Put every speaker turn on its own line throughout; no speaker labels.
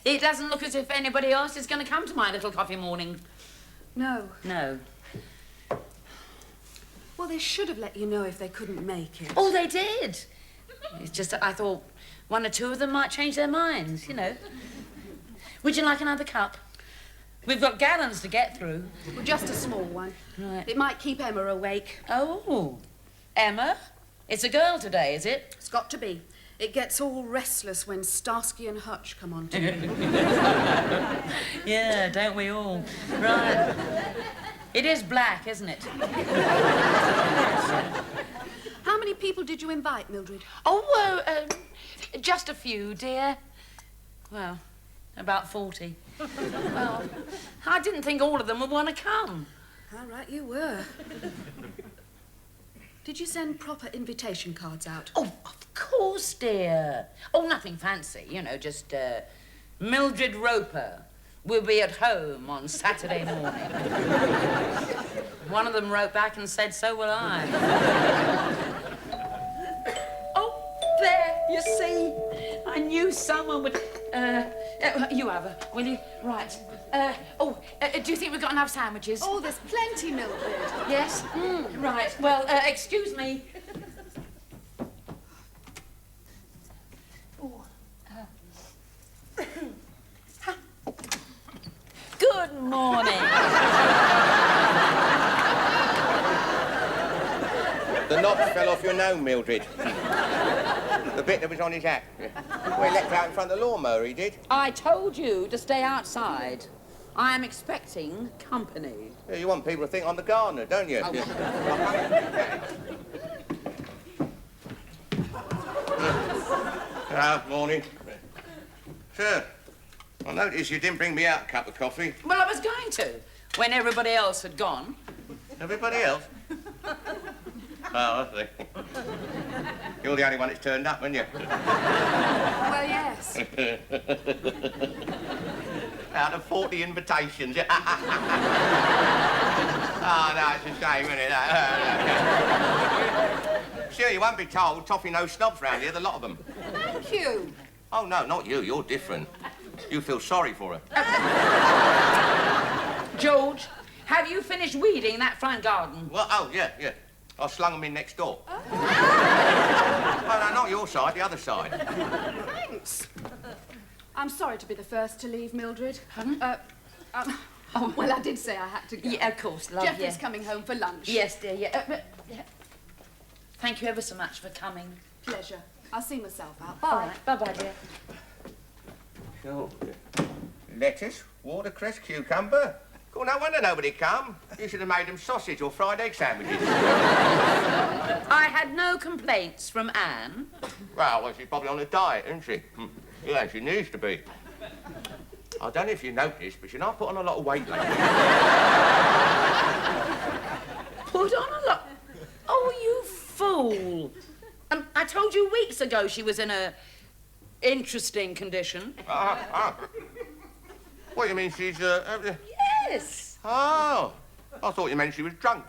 It doesn't look as if anybody else is going to come to my little coffee morning.
No.
No.
Well, they should have let you know if they couldn't make it.
Oh, they did. It's just that I thought one or two of them might change their minds, you know. Would you like another cup? We've got gallons to get through.
Well, just a small one.
Right.
It might keep Emma awake.
Oh, Emma? It's a girl today, is it?
It's got to be. It gets all restless when Starsky and Hutch come on TV.
Yeah, don't we all? Right. It is black, isn't it?
How many people did you invite, Mildred?
Oh, just a few, dear. Well, about 40. Well, I didn't think all of them would want to come.
How right you were. Did you send proper invitation cards out?
Oh, of course, dear. Oh, nothing fancy, you know, just, Mildred Roper will be at home on Saturday morning. One of them wrote back and said, so will I. Oh, there, you see. I knew someone would... you have her, will you? Right. Do you think we've got enough sandwiches?
Oh, there's plenty, Mildred.
Yes? Right. Well, excuse me. Good morning.
The knot fell off your nose, Mildred. The bit that was on his hat. Well, he left out in front of the lawnmower, he did.
I told you to stay outside. I am expecting company.
Yeah, you want people to think I'm the gardener, don't you?
Oh.
Morning. Sir, I noticed you didn't bring me out a cup of coffee.
Well, I was going to, when everybody else had gone.
Everybody else? Oh, I see. You're the only one that's turned up, aren't you?
Well, yes.
Out of 40 invitations. Oh, no, it's a shame, isn't it? Sure, you won't be told. Toffee no snobs round here, the lot of them.
Thank you.
Oh, no, not you. You're different. You feel sorry for her.
George, have you finished weeding that front garden?
Well, oh, yeah. I slung them in next door. Oh. Oh, no, not your side, the other side.
Thanks. I'm sorry to be the first to leave, Mildred.
Pardon?
Well, I did say I had to go.
Yeah, of course, love.
Jeffrey's coming home for lunch.
Yes, dear, yeah. Thank you ever so much for coming.
Pleasure. I'll see myself out. Bye.
All right, bye-bye, dear.
Sure. Lettuce, watercress, cucumber. Cool, no wonder nobody come. You should have made them sausage or fried egg sandwiches.
I had no complaints from Anne.
Well, she's probably on a diet, isn't she? Yeah, she needs to be. I don't know if you noticed, but she's not put on a lot of weight lately.
Put on a lot... Oh, you fool. I told you weeks ago she was in a interesting condition.
What, you mean she's,
Yes.
Oh, I thought you meant she was drunk.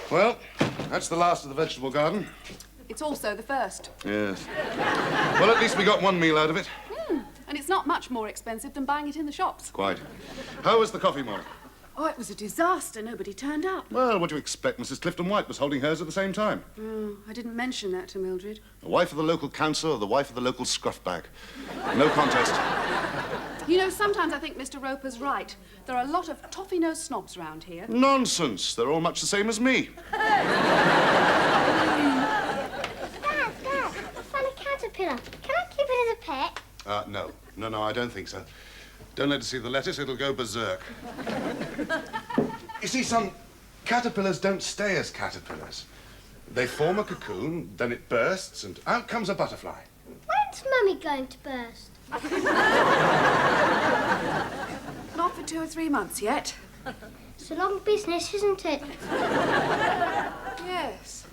Well, that's the last of the vegetable garden.
It's also the first.
Yes. Well, at least we got one meal out of it.
And it's not much more expensive than buying it in the shops.
Quite. How was the coffee morning?
Oh, it was a disaster. Nobody turned up.
Well, what do you expect? Mrs. Clifton White was holding hers at the same time.
Oh, I didn't mention that to Mildred.
The wife of the local councillor or the wife of the local scruff bag. No contest.
You know, sometimes I think Mr. Roper's right. There are a lot of toffee-nosed snobs round here.
Nonsense. They're all much the same as me.
Dad, I found a caterpillar. Can I keep it as a pet?
No. No, I don't think so. Don't let it see the lettuce, it'll go berserk. You see, son, caterpillars don't stay as caterpillars. They form a cocoon, then it bursts, and out comes a butterfly.
When's Mummy going to burst?
Not for 2 or 3 months yet.
It's a long business, isn't it?
Yes.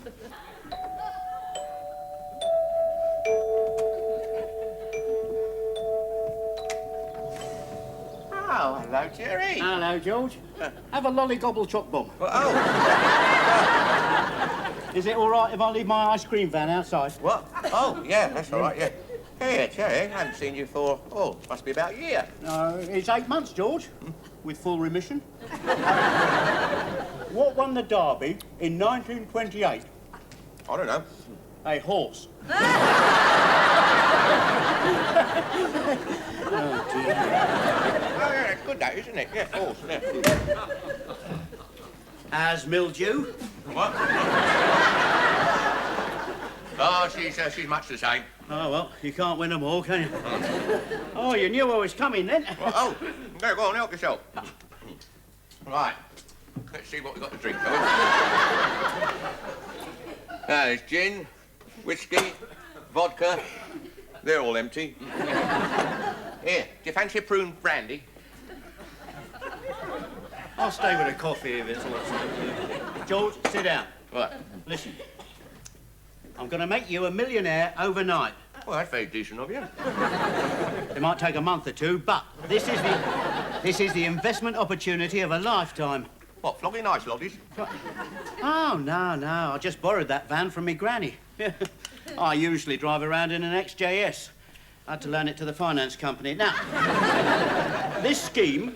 Oh, hello, Jerry.
Hello, George. Have a lollygobble choc bomb.
Well, oh.
Is it all right if I leave my ice cream van outside?
What? Oh, yeah, that's all right, yeah. Hey, Jerry, I haven't seen you for, oh, must be about a year.
No, it's 8 months, George, with full remission. What won the Derby in 1928?
I don't know.
A horse.
Oh, yeah, it's good, that, isn't it? Yeah, of course, yeah.
As mildew.
What? Oh, she's much the same.
Oh, well, you can't win them all, can you? Oh, you knew I was coming, then?
Well, oh, there, go on, help yourself. Right, let's see what we've got to drink, shall we? There's gin, whiskey, vodka. They're all empty. Here, do you fancy a prune brandy?
I'll stay with a coffee if it's all right. George, sit down.
What?
Listen, I'm going to make you a millionaire overnight.
Well, that's very decent of you.
It might take a month or two, but this is the investment opportunity of a lifetime.
What, flogging ice lollies?
Oh, no. I just borrowed that van from me granny. I usually drive around in an XJS. I had to loan it to the finance company. Now, this scheme,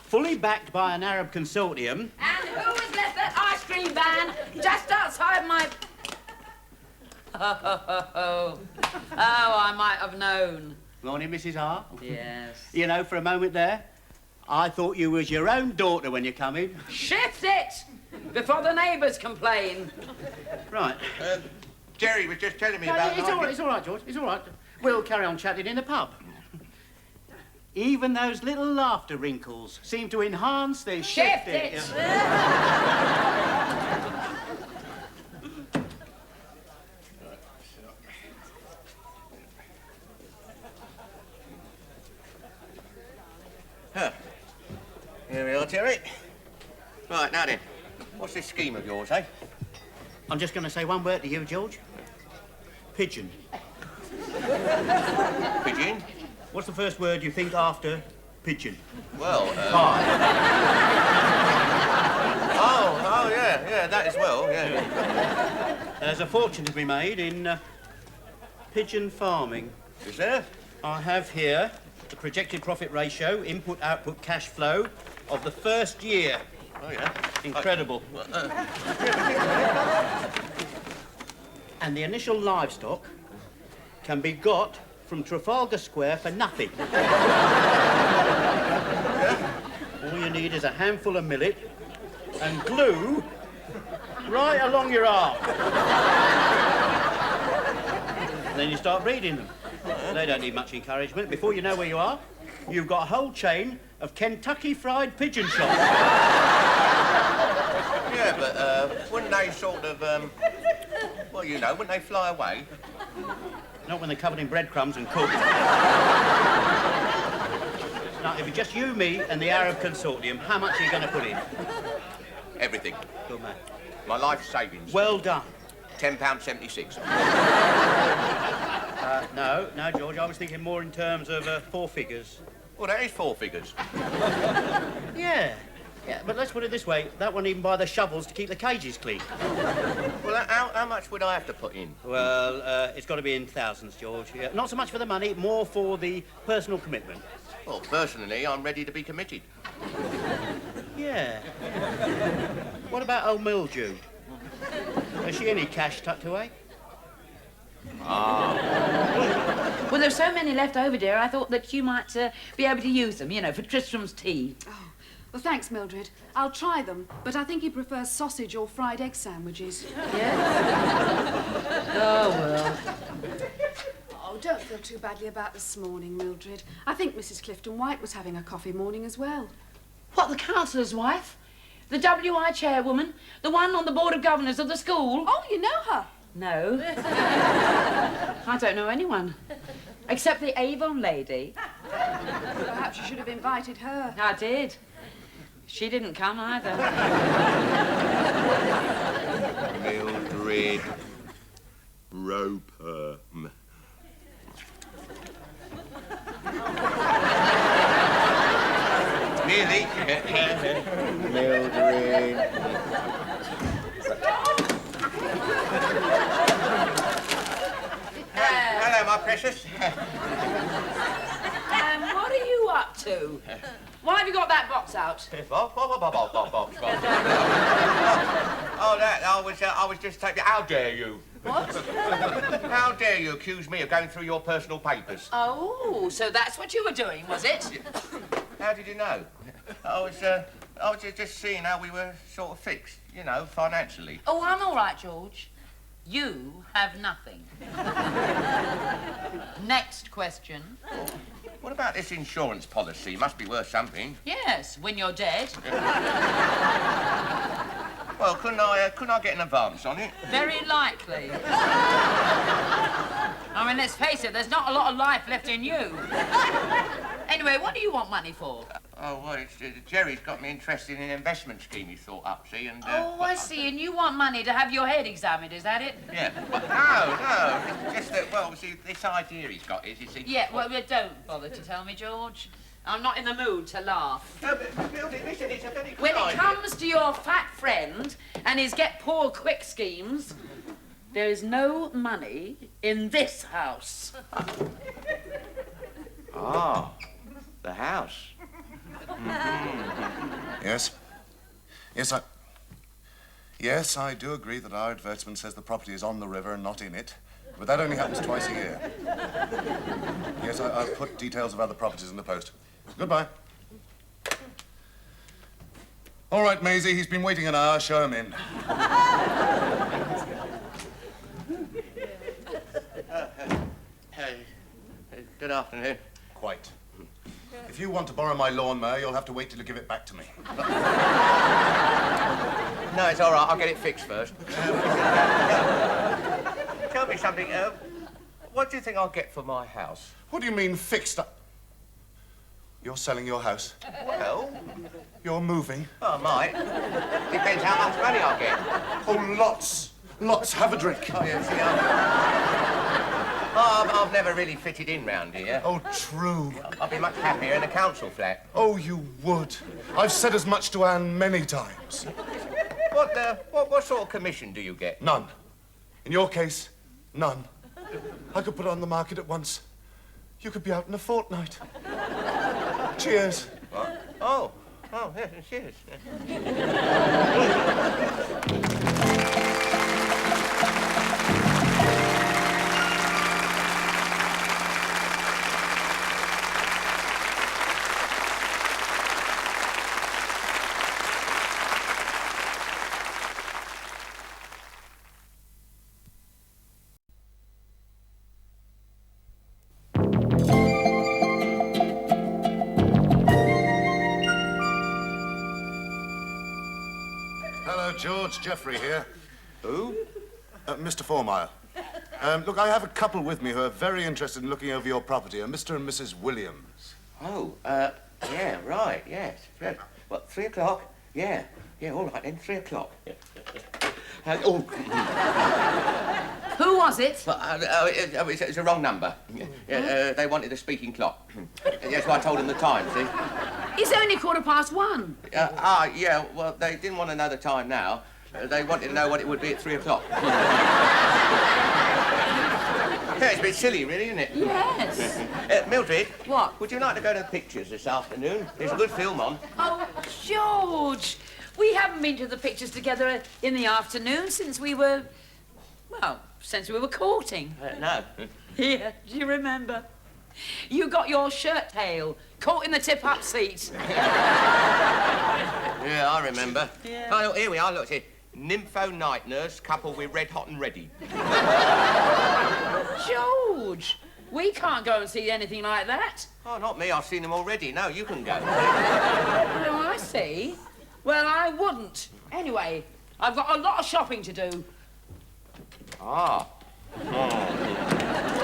fully backed by an Arab consortium...
And who has left that ice cream van just outside my... Oh, I might have known.
Morning, Mrs. R.
Yes.
You know, for a moment there, I thought you was your own daughter when you come in.
Shift it! Before the neighbours complain.
Right.
Jerry was just telling me
No,
about...
it's all right, George. It's all right. We'll carry on chatting in the pub. Even those little laughter wrinkles seem to enhance the
Shift it!
Huh. Here we are, Terry. Right, now then, what's this scheme of yours, eh?
I'm just going to say one word to you, George. Pigeon.
Pigeon?
What's the first word you think after pigeon?
Well,
Pie.
Oh, yeah, that as well, yeah.
There's a fortune to be made in pigeon farming.
Is there?
I have here the projected profit ratio, input-output cash flow of the first year.
Oh, yeah.
Incredible. And the initial livestock can be got from Trafalgar Square for nothing. All you need is a handful of millet and glue right along your arm. And then you start breeding them. They don't need much encouragement. Before you know where you are, you've got a whole chain of Kentucky Fried Pigeon shops.
Yeah, but wouldn't they sort of, well, you know, wouldn't they fly away?
Not when they're covered in breadcrumbs and cooked. Now, if it's just you, me, and the Arab consortium, how much are you going to put in?
Everything.
Good man.
My life savings.
Well done.
£10.76.
No, George, I was thinking more in terms of 4 figures.
Well, that is 4 figures.
Yeah, but let's put it this way. That won't even buy the shovels to keep the cages clean.
Well, how much would I have to put in?
Well, it's got to be in thousands, George. Yeah, not so much for the money, more for the personal commitment.
Well, personally, I'm ready to be committed.
Yeah. What about old Mildred? Has she any cash tucked away?
Well, there's so many left over, dear, I thought that you might be able to use them, you know, for Tristram's tea.
Oh, well, thanks, Mildred. I'll try them, but I think he prefers sausage or fried egg sandwiches.
Yes? Oh, well.
Oh, don't feel too badly about this morning, Mildred. I think Mrs. Clifton White was having a coffee morning as well.
What, the councillor's wife? The WI chairwoman? The one on the board of governors of the school?
Oh, you know her?
No. I don't know anyone. Except the Avon lady.
Perhaps you should have invited her.
I did. She didn't come either.
Mildred Roper. Nearly. Mildred. Hello, my precious.
What are you up to? Why have you got that box out?
Box. Oh, that. I was just taking. How dare you?
What?
How dare you accuse me of going through your personal papers?
Oh, so that's what you were doing, was it?
How did you know? I was just seeing how we were sort of fixed, you know, financially.
Oh, I'm all right, George. You have nothing. Next question.
What about this insurance policy? Must be worth something.
Yes, when you're dead.
Well, couldn't I get an advance on it?
Very likely. I mean, let's face it, there's not a lot of life left in you. Anyway, what do you want money for?
Oh, well, Jerry's got me interested in an investment scheme he thought up, see, and...
Oh, I see, and you want money to have your head examined, is that it?
Yeah. No. It's just that, well, see, this idea he's got is, you see...
Yeah, well, don't bother to tell me, George. I'm not in the mood to laugh.
No, but, Mildred, listen, it's a very good
When it
idea.
comes to your fat friend and his get-poor-quick schemes, there is no money in this house.
Ah, the house.
Yes? Yes, I do agree that our advertisement says the property is on the river and not in it. But that only happens twice a year. Yes, I've put details of other properties in the post. Goodbye. All right, Maisie, he's been waiting an hour. Show him in.
Good afternoon.
Quite. If you want to borrow my lawnmower, you'll have to wait till you give it back to me.
No, it's all right. I'll get it fixed first. Tell me something. What do you think I'll get for my house?
What do you mean, fixed up? You're selling your house?
Well,
You're moving?
I might. Depends how much money I'll get.
Oh, lots. Lots. Have a drink.
Oh, yeah, see, I've never really fitted in round here.
Oh, true.
I'd be much happier in a council flat.
Oh, you would. I've said as much to Anne many times.
What sort of commission do you get?
None. In your case, none. I could put it on the market at once. You could be out in a fortnight. Cheers.
What? Oh, yes, cheers.
Hello, George. Jeffrey here.
Who?
Mr. Formire. Look, I have a couple with me who are very interested in looking over your property, Mr. and Mrs. Williams.
Oh, yeah, right, yes. What, 3 o'clock? Yeah, all right then, 3 o'clock.
Who was it?
It's the wrong number. They wanted a speaking clock. That's why I told them the time, see?
It's only 1:15.
Yeah, well, they didn't want to know the time now. They wanted to know what it would be at 3 o'clock. Yeah, it's a bit silly, really, isn't it?
Yes.
Mildred?
What?
Would you like to go to the pictures this afternoon? There's a good film on.
Oh, George, we haven't been to the pictures together in the afternoon since we were courting.
No.
Yeah, do you remember? You got your shirt tail caught in the tip-up seat.
Yeah, I remember.
Yeah.
Oh, here we are, look, here. Nympho night nurse coupled with red hot and ready.
George, we can't go and see anything like that.
Oh, not me, I've seen them already. No, you can go.
Oh, I see. Well, I wouldn't. Anyway, I've got a lot of shopping to do.
Ah.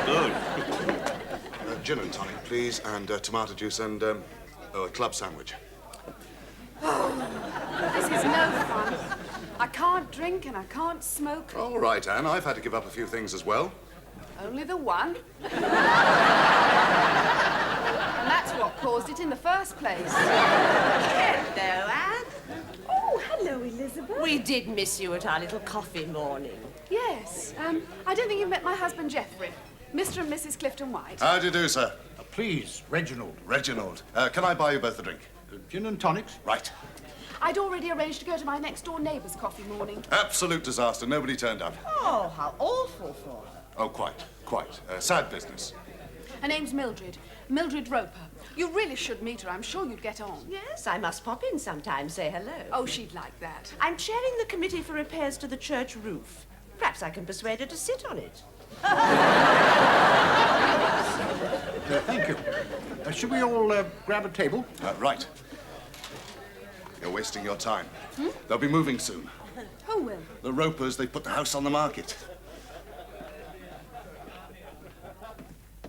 Good.
Gin and tonic, please, and tomato juice and, a club sandwich.
This is no fun. I can't drink and I can't smoke.
All right, Anne, I've had to give up a few things as well.
Only the one. And that's what caused it in the first place.
Hello, Anne. Oh, hello, Elizabeth.
We
did miss you at our little coffee morning.
Yes. I don't think you've met my husband, Geoffrey. Mr. and Mrs. Clifton White.
How do you do, sir?
Please, Reginald.
Reginald. Can I buy you both a drink?
Gin and tonics?
Right.
I'd already arranged to go to my next-door neighbour's coffee morning.
Absolute disaster. Nobody turned up.
Oh, how awful for her.
Oh, quite. Sad business.
Her name's Mildred. Mildred Roper. You really should meet her. I'm sure you'd get on.
Yes, I must pop in sometime, say hello.
Oh, she'd like that.
I'm chairing the committee for repairs to the church roof. Perhaps I can persuade her to sit on it.
Thank you. Should we all grab a table?
Right. You're wasting your time. They'll be moving soon.
Who will?
The Ropers, they put the house on the market.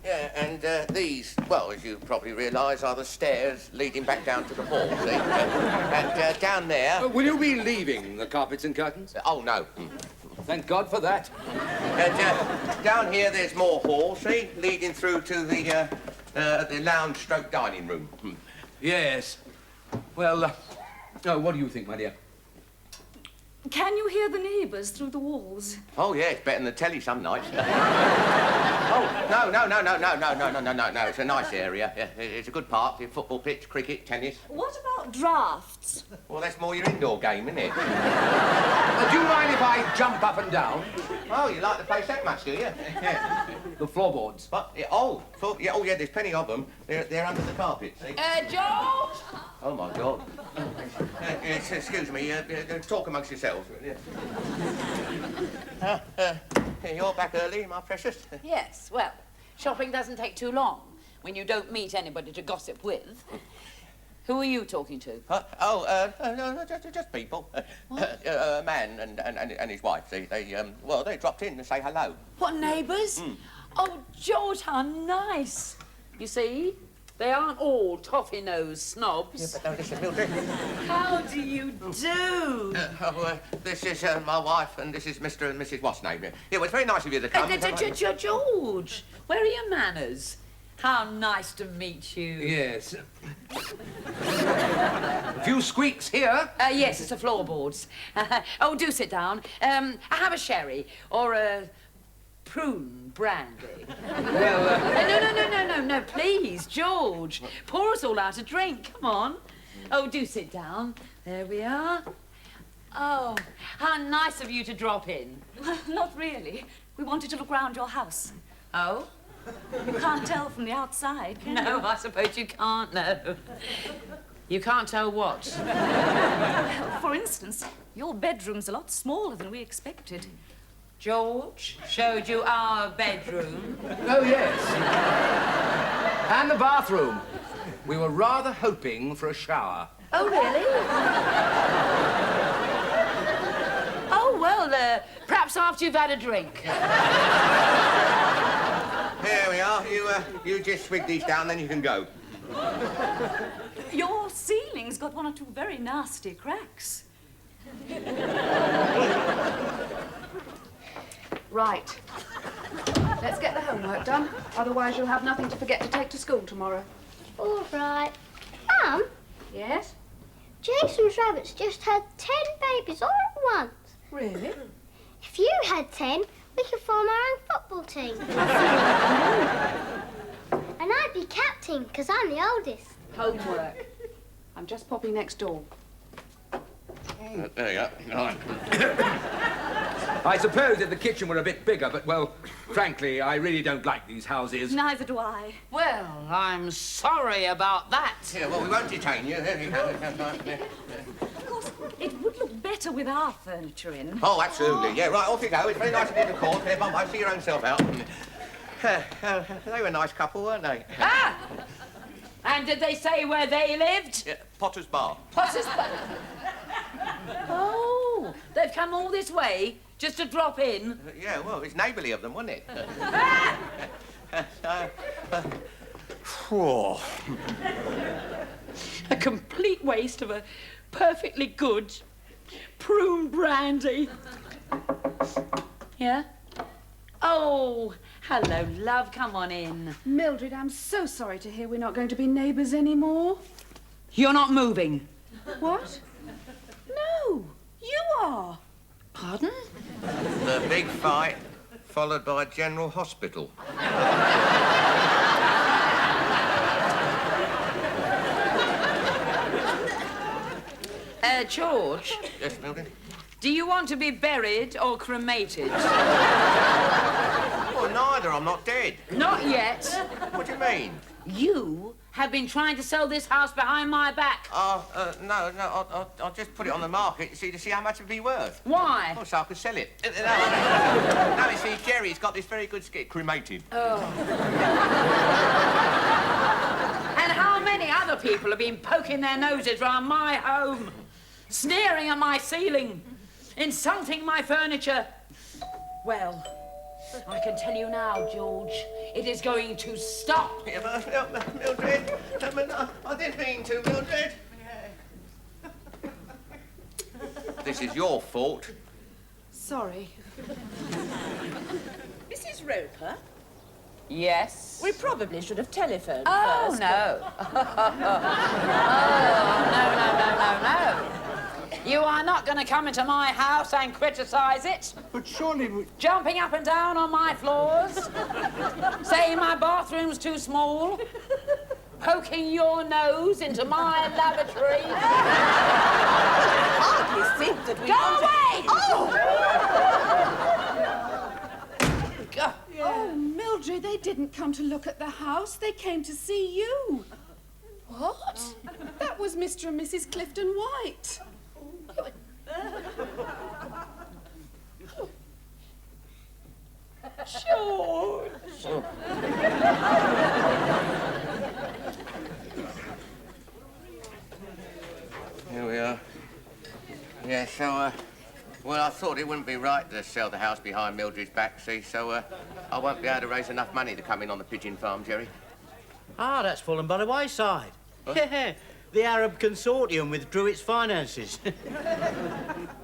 Yeah, and these, well, as you probably realise, are the stairs leading back down to the hall, see? And down there...
Will you be leaving the carpets and curtains?
Oh, no.
Thank God for that.
And down here, there's more hall, see? Leading through to the lounge-stroke dining room.
Yes. Well, what do you think, my dear?
Can you hear the neighbours through the walls?
Oh, yeah, it's better than the telly some nights. Oh, no. It's a nice area. Yeah, it's a good park. Football pitch, cricket, tennis.
What about drafts?
Well, that's more your indoor game, isn't it?
Do you mind if I jump up and down?
Oh, you like the place that much, do you? Yeah.
The floorboards.
What? Yeah, yeah, there's plenty of them. They're under the carpet, see?
George!
Oh, my God. Excuse me, talk amongst yourselves. You're back early, my precious.
Yes, well, shopping doesn't take too long when you don't meet anybody to gossip with. Who are you talking to?
No, just people. A man and his wife. They dropped in to say hello.
What, neighbours? Oh, George, how nice. You see, they aren't all toffee-nosed snobs.
Yeah, but no, listen, Mildred.
How do you do?
This is my wife, and this is Mr. and Mrs. What's name. Yeah, well, it's very nice of you to come.
George, where are your manners? How nice to meet you.
Yes. A few squeaks here.
Yes, it's the floorboards. Oh, do sit down. I have a sherry or a prune brandy.
Well,
No, please, George. Pour us all out a drink. Come on. Oh, do sit down. There we are. Oh, how nice of you to drop in.
Not really. We wanted to look round your house.
Oh?
You can't tell from the outside, can you?
No, I suppose you can't, no. You can't tell what?
For instance, your bedroom's a lot smaller than we expected.
George showed you our bedroom.
oh, yes. And the bathroom. We were rather hoping for a shower.
Oh, really? Oh, well, perhaps after you've had a drink.
Here we are. You just swig these down, then you can go.
Your ceiling's got one or two very nasty cracks.
Right. Let's get the homework done. Otherwise, you'll have nothing to forget to take to school tomorrow.
All right. Mum,
Yes?
Jason's rabbits just had 10 babies all at once.
Really?
If you had 10, we could form our own football team. And I'd be captain, because I'm the oldest.
Homework. I'm just popping next door.
There you go. Right.
I suppose if the kitchen were a bit bigger, but, well, frankly, I really don't like these houses.
Neither do I.
Well, I'm sorry about that.
Yeah, well, we won't detain you. There you go.
Of course, it would look better with our furniture in.
Oh, absolutely. Yeah, right, off you go. It's very nice of you to call. Here, Mum, see your own self out. They were a nice couple, weren't they?
Ah! And did they say where they lived?
Yeah, Potter's Bar.
Potter's Bar. Oh, they've come all this way just to drop in.
Yeah, well, it's neighbourly of them, wasn't it?
A complete waste of a perfectly good prune brandy. Yeah? Oh, hello, love. Come on in.
Mildred, I'm so sorry to hear we're not going to be neighbours anymore.
You're not moving.
What?
No, you
Ah.
Pardon?
The big fight, followed by General Hospital.
George,
Yes, Mildred?
do you want to be buried or cremated?
Well, neither. I'm not dead.
Not yet.
What do you mean?
You have been trying to sell this house behind my back.
No. I'll just put it on the market to see how much it'd be worth.
Why?
Oh, so I could sell it. No, you see, Jerry's got this very good skit, cremated.
Oh. And how many other people have been poking their noses round my home, sneering at my ceiling, insulting my furniture? Well, I can tell you now, George, it is going to stop.
Yeah, but, Mildred, I didn't mean to, Mildred. This is your fault.
Sorry.
Mrs. Roper,
Yes?
we probably should have telephoned
Oh,
first.
no. No. You are not going to come into my house and criticise it.
But surely we...
Jumping up and down on my floors, saying my bathroom's too small, poking your nose into my lavatory.
Hardly think that we
Go
want to-
away! Go.
Oh, Mildred, they didn't come to look at the house. They came to see you.
What?
That was Mr. and Mrs. Clifton White.
George.
Here we are. Yeah, so, well, I thought it wouldn't be right to sell the house behind Mildred's back, see, so, I won't be able to raise enough money to come in on the pigeon farm, Jerry.
Ah, that's fallen by the wayside. Yeah, the Arab consortium withdrew its finances.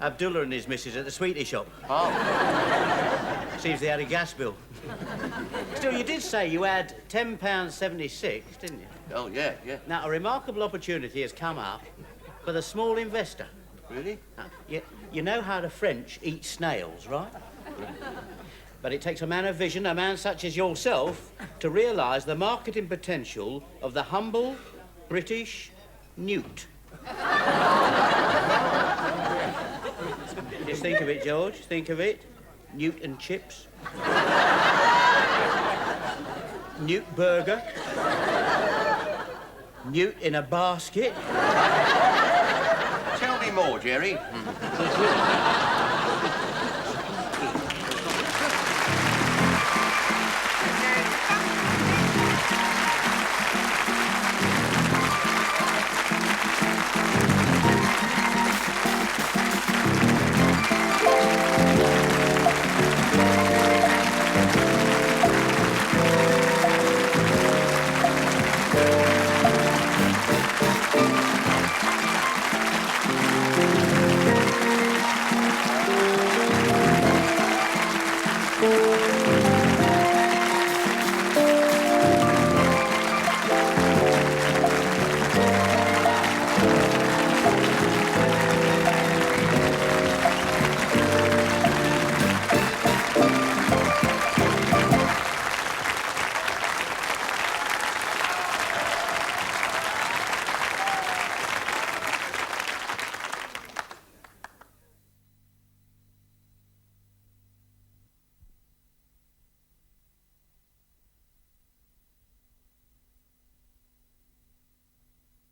Abdullah and his missus at the sweetie shop.
Oh.
Seems they had a gas bill. Still, you did say you had £10.76, didn't you?
Oh, yeah.
Now, a remarkable opportunity has come up for the small investor.
Really?
Now, you know how the French eat snails, right? But it takes a man of vision, a man such as yourself, to realise the marketing potential of the humble British newt. Just think of it, George. Think of it. Newt and chips. Newt burger. Newt in a basket.
Tell me more, Jerry.